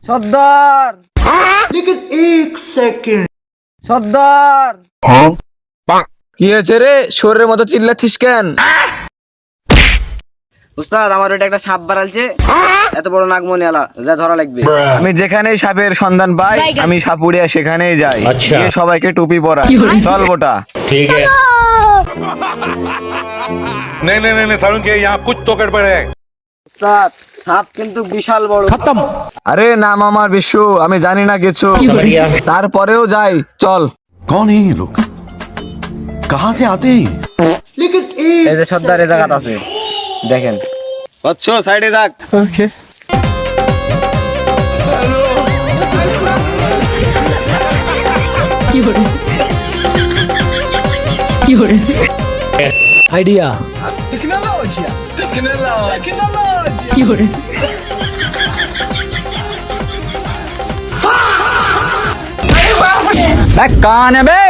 সর্দার लेकिन एक सेकंड সর্দার কি হয়েছে রে? শোরের মতো চিল্লাচ্ছিস কেন? উস্তাদ আমার ওটা একটা সাপ বাড়ালছে, এত বড় নাগমণি আলা, যা ধরা লাগবে। আমি যেখানেই সাপের সন্ধান পাই আমি সাপুড়িয়া সেখানেই যাই, গিয়ে সবাইকে টুপি পরাই। চল গোটা। ठीक है। नहीं नहीं नहीं सारुण के यहाँ कुछ तो गड़बड़ है। উস্তাদ সাপ কিন্তু বিশাল বড়। আরে নাম আমার বিশ্ব, আমি জানি না কিছু, তারপরেও যাই। চল। कौन है ये लोग? कहाँ से आते हैं? लेकिन এই যে সর্দার এই জায়গাটা আছে, দেখেন। আচ্ছা সাইডে থাক। ওকে। আইডিয়া কান বে